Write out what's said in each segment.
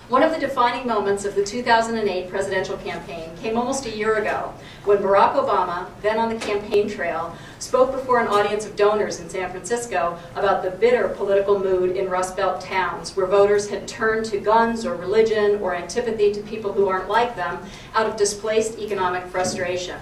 One of the defining moments of the 2008 presidential campaign came almost a year ago when Barack Obama, then on the campaign trail, spoke before an audience of donors in San Francisco about the bitter political mood in Rust Belt towns where voters had turned to guns or religion or antipathy to people who aren't like them out of displaced economic frustration.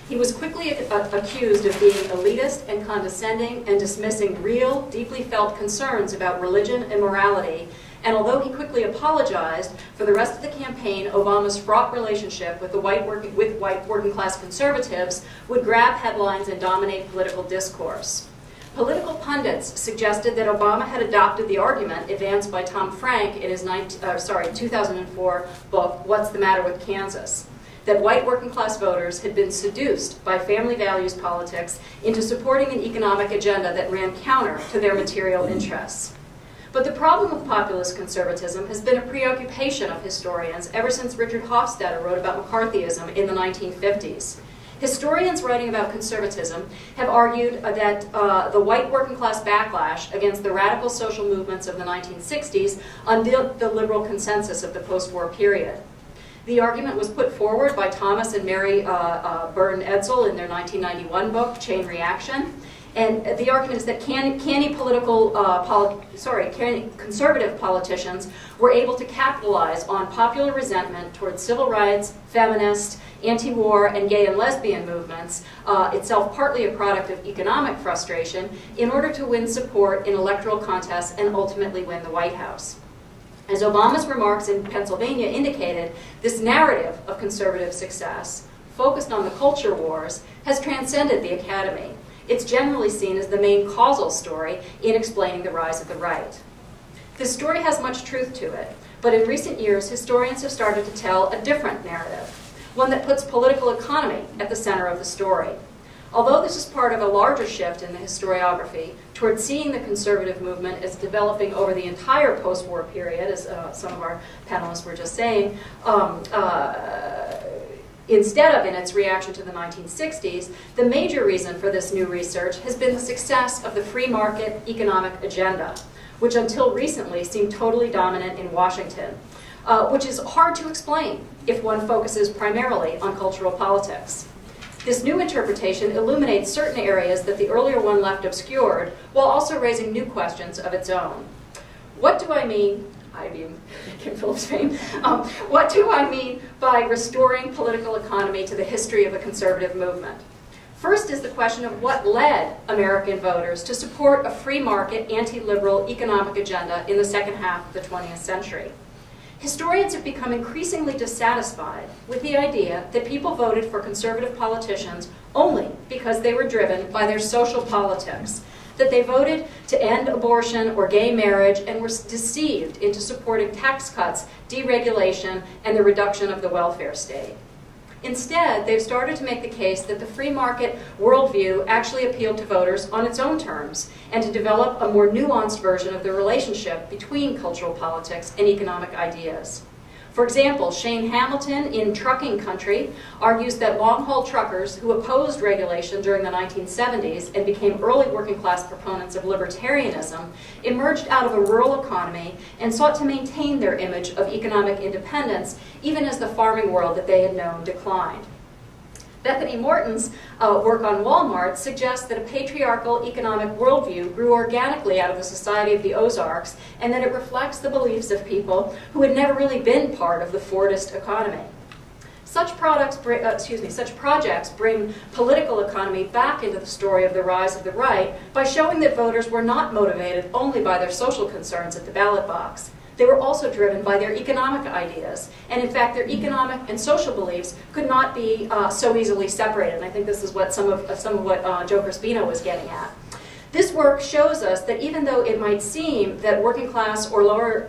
He was quickly accused of being elitist and condescending and dismissing real, deeply felt concerns about religion and morality. And although he quickly apologized, for the rest of the campaign, Obama's fraught relationship with white working class conservatives would grab headlines and dominate political discourse. Political pundits suggested that Obama had adopted the argument advanced by Tom Frank in his 2004 book, What's the Matter with Kansas? That white working class voters had been seduced by family values politics into supporting an economic agenda that ran counter to their material interests. But the problem with populist conservatism has been a preoccupation of historians ever since Richard Hofstadter wrote about McCarthyism in the 1950s. Historians writing about conservatism have argued that the white working class backlash against the radical social movements of the 1960s undid the liberal consensus of the post-war period. The argument was put forward by Thomas and Mary Burton Edsel in their 1991 book, Chain Reaction. And the argument is that canny conservative politicians were able to capitalize on popular resentment towards civil rights, feminist, anti-war, and gay and lesbian movements, itself partly a product of economic frustration, in order to win support in electoral contests and ultimately win the White House. As Obama's remarks in Pennsylvania indicated, this narrative of conservative success, focused on the culture wars, has transcended the academy. It's generally seen as the main causal story in explaining the rise of the right. This story has much truth to it, but in recent years, historians have started to tell a different narrative, one that puts political economy at the center of the story. Although this is part of a larger shift in the historiography towards seeing the conservative movement as developing over the entire post-war period, as some of our panelists were just saying, instead of in its reaction to the 1960s, the major reason for this new research has been the success of the free market economic agenda, which until recently seemed totally dominant in Washington, which is hard to explain if one focuses primarily on cultural politics. This new interpretation illuminates certain areas that the earlier one left obscured, while also raising new questions of its own. What do I mean? Kimberly Phillips Fein. What do I mean by restoring political economy to the history of the conservative movement? First is the question of what led American voters to support a free market, anti-liberal economic agenda in the second half of the 20th century. Historians have become increasingly dissatisfied with the idea that people voted for conservative politicians only because they were driven by their social politics, that they voted to end abortion or gay marriage and were deceived into supporting tax cuts, deregulation, and the reduction of the welfare state. Instead, they've started to make the case that the free market worldview actually appealed to voters on its own terms, and to develop a more nuanced version of the relationship between cultural politics and economic ideas. For example, Shane Hamilton in Trucking Country argues that long-haul truckers who opposed regulation during the 1970s and became early working class proponents of libertarianism emerged out of a rural economy and sought to maintain their image of economic independence even as the farming world that they had known declined. Bethany Morton's work on Walmart suggests that a patriarchal economic worldview grew organically out of the Society of the Ozarks, and that it reflects the beliefs of people who had never really been part of the Fordist economy. Such projects bring political economy back into the story of the rise of the right by showing that voters were not motivated only by their social concerns at the ballot box. They were also driven by their economic ideas, and in fact their economic and social beliefs could not be so easily separated. And I think this is what some of what Joe Crispino was getting at. This work shows us that even though it might seem that working class or lower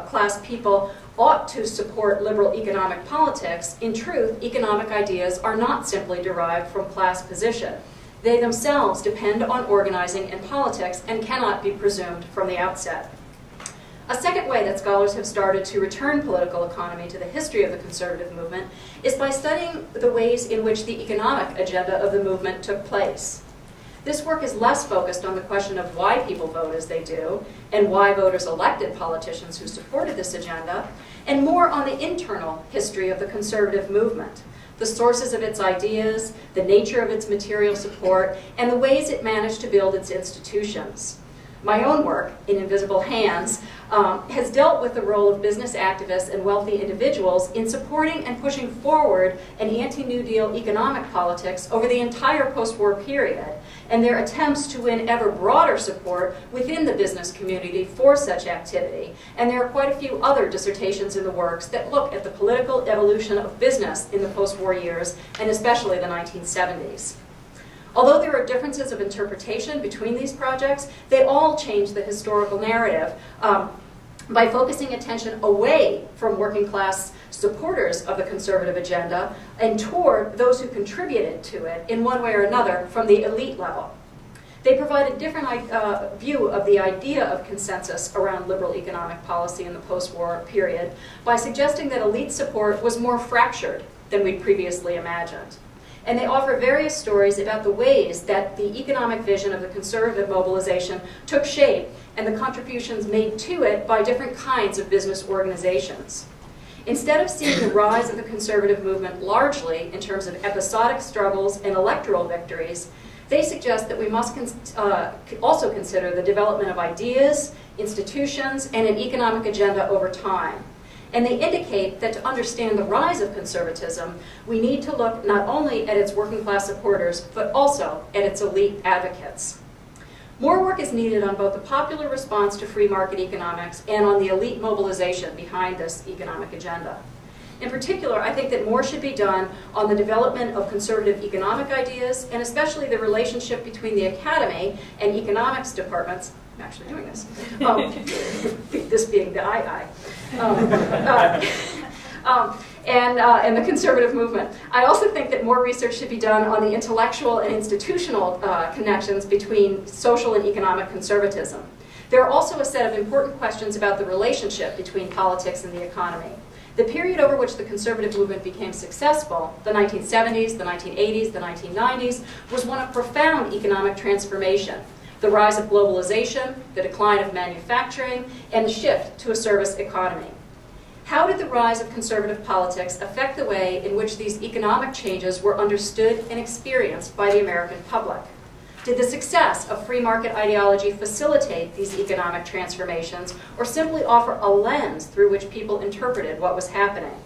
class people ought to support liberal economic politics, in truth, economic ideas are not simply derived from class position. They themselves depend on organizing and politics and cannot be presumed from the outset. A second way that scholars have started to return political economy to the history of the conservative movement is by studying the ways in which the economic agenda of the movement took place. This work is less focused on the question of why people vote as they do and why voters elected politicians who supported this agenda, and more on the internal history of the conservative movement, the sources of its ideas, the nature of its material support, and the ways it managed to build its institutions. My own work, In Invisible Hands, has dealt with the role of business activists and wealthy individuals in supporting and pushing forward an anti-New Deal economic politics over the entire post-war period, and their attempts to win ever broader support within the business community for such activity. And there are quite a few other dissertations in the works that look at the political evolution of business in the post-war years, and especially the 1970s. Although there are differences of interpretation between these projects, they all change the historical narrative by focusing attention away from working class supporters of the conservative agenda and toward those who contributed to it in one way or another from the elite level. They provide a different view of the idea of consensus around liberal economic policy in the post-war period by suggesting that elite support was more fractured than we'd previously imagined. And they offer various stories about the ways that the economic vision of the conservative mobilization took shape and the contributions made to it by different kinds of business organizations. Instead of seeing the rise of the conservative movement largely in terms of episodic struggles and electoral victories, they suggest that we must also consider the development of ideas, institutions, and an economic agenda over time. And they indicate that to understand the rise of conservatism, we need to look not only at its working class supporters, but also at its elite advocates. More work is needed on both the popular response to free market economics and on the elite mobilization behind this economic agenda. In particular, I think that more should be done on the development of conservative economic ideas, and especially the relationship between the academy and economics departments. I'm actually doing this. This being the and the conservative movement. I also think that more research should be done on the intellectual and institutional connections between social and economic conservatism. There are also a set of important questions about the relationship between politics and the economy. The period over which the conservative movement became successful, the 1970s, the 1980s, the 1990s, was one of profound economic transformation. The rise of globalization, the decline of manufacturing, and the shift to a service economy. How did the rise of conservative politics affect the way in which these economic changes were understood and experienced by the American public? Did the success of free market ideology facilitate these economic transformations, or simply offer a lens through which people interpreted what was happening?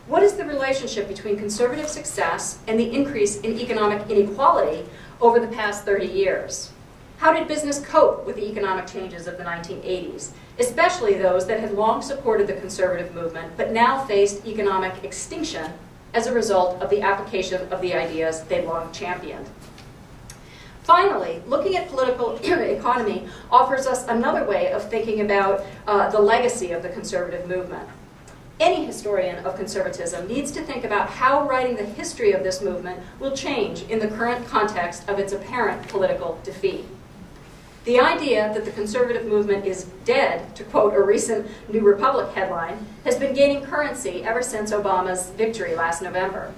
What is the relationship between conservative success and the increase in economic inequality over the past 30 years? How did business cope with the economic changes of the 1980s, especially those that had long supported the conservative movement but now faced economic extinction as a result of the application of the ideas they long championed? Finally, looking at political economy offers us another way of thinking about the legacy of the conservative movement. Any historian of conservatism needs to think about how writing the history of this movement will change in the current context of its apparent political defeat. The idea that the conservative movement is dead, to quote a recent New Republic headline, has been gaining currency ever since Obama's victory last November.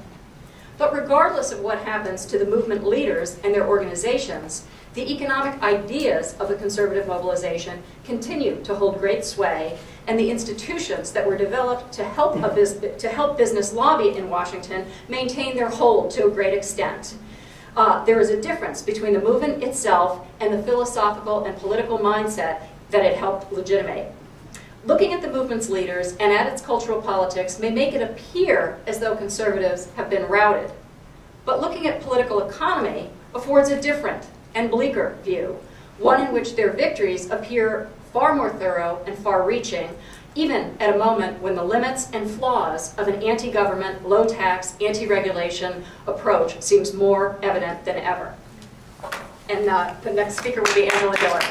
But regardless of what happens to the movement leaders and their organizations, the economic ideas of the conservative mobilization continue to hold great sway, and the institutions that were developed to help business lobby in Washington maintain their hold to a great extent. There is a difference between the movement itself and the philosophical and political mindset that it helped legitimate. Looking at the movement's leaders and at its cultural politics may make it appear as though conservatives have been routed. But looking at political economy affords a different and bleaker view, one in which their victories appear far more thorough and far-reaching, even at a moment when the limits and flaws of an anti-government, low-tax, anti-regulation approach seems more evident than ever. And the next speaker will be Angela Dillard.